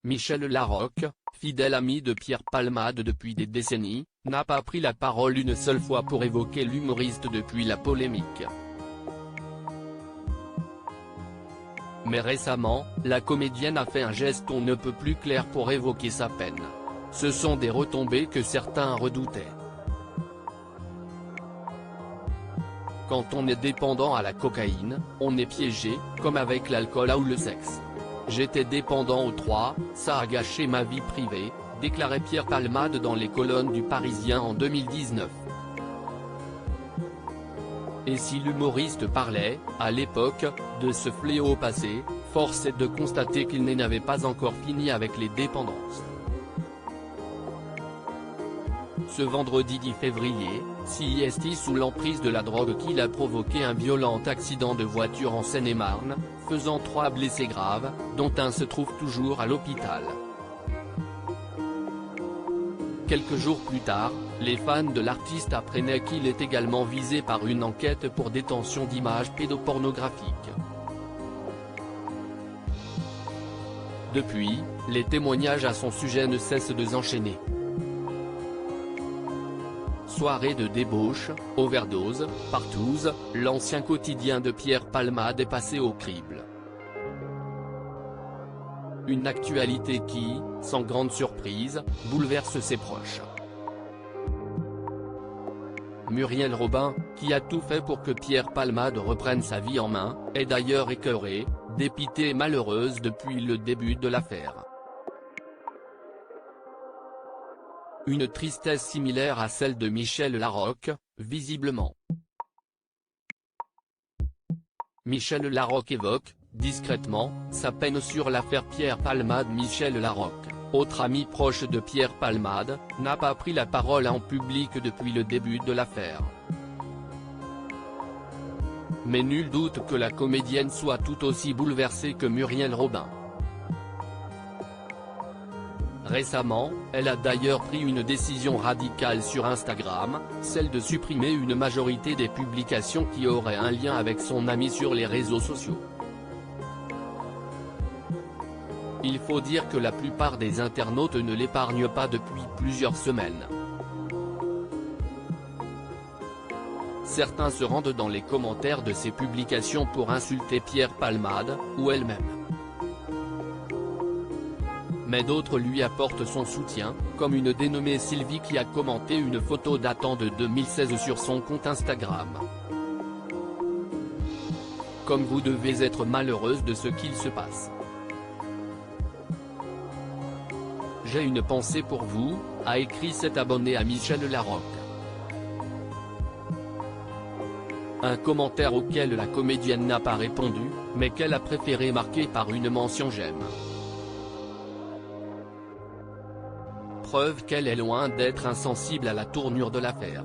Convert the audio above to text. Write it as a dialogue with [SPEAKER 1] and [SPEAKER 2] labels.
[SPEAKER 1] Michel Larocque, fidèle ami de Pierre Palmade depuis des décennies, n'a pas pris la parole une seule fois pour évoquer l'humoriste depuis la polémique. Mais récemment, la comédienne a fait un geste on ne peut plus clair pour évoquer sa peine. Ce sont des retombées que certains redoutaient. Quand on est dépendant à la cocaïne, on est piégé, comme avec l'alcool ou le sexe. J'étais dépendant aux trois, ça a gâché ma vie privée, déclarait Pierre Palmade dans les colonnes du Parisien en 2019. Et si l'humoriste parlait, à l'époque, de ce fléau passé, force est de constater qu'il n'avait pas encore fini avec les dépendances. Ce vendredi 10 février, CIST sous l'emprise de la drogue qu'il a provoqué un violent accident de voiture en Seine-et-Marne, faisant 3 blessés graves, dont un se trouve toujours à l'hôpital. Quelques jours plus tard, les fans de l'artiste apprenaient qu'il est également visé par une enquête pour détention d'images pédopornographiques. Depuis, les témoignages à son sujet ne cessent de s'enchaîner. Soirée de débauche, overdose, partouze, l'ancien quotidien de Pierre Palmade est passé au crible. Une actualité qui, sans grande surprise, bouleverse ses proches. Muriel Robin, qui a tout fait pour que Pierre Palmade reprenne sa vie en main, est d'ailleurs écœurée, dépitée et malheureuse depuis le début de l'affaire. Une tristesse similaire à celle de Michel Larocque, visiblement. Michel Larocque évoque, discrètement, sa peine sur l'affaire Pierre Palmade. Michel Larocque, autre ami proche de Pierre Palmade, n'a pas pris la parole en public depuis le début de l'affaire. Mais nul doute que la comédienne soit tout aussi bouleversée que Muriel Robin. Récemment, elle a d'ailleurs pris une décision radicale sur Instagram, celle de supprimer une majorité des publications qui auraient un lien avec son ami sur les réseaux sociaux. Il faut dire que la plupart des internautes ne l'épargnent pas depuis plusieurs semaines. Certains se rendent dans les commentaires de ses publications pour insulter Pierre Palmade, ou elle-même. Mais d'autres lui apportent son soutien, comme une dénommée Sylvie qui a commenté une photo datant de 2016 sur son compte Instagram. Comme vous devez être malheureuse de ce qu'il se passe. J'ai une pensée pour vous, a écrit cet abonné à Michel Larocque. Un commentaire auquel la comédienne n'a pas répondu, mais qu'elle a préféré marquer par une mention j'aime. Preuve qu'elle est loin d'être insensible à la tournure de l'affaire.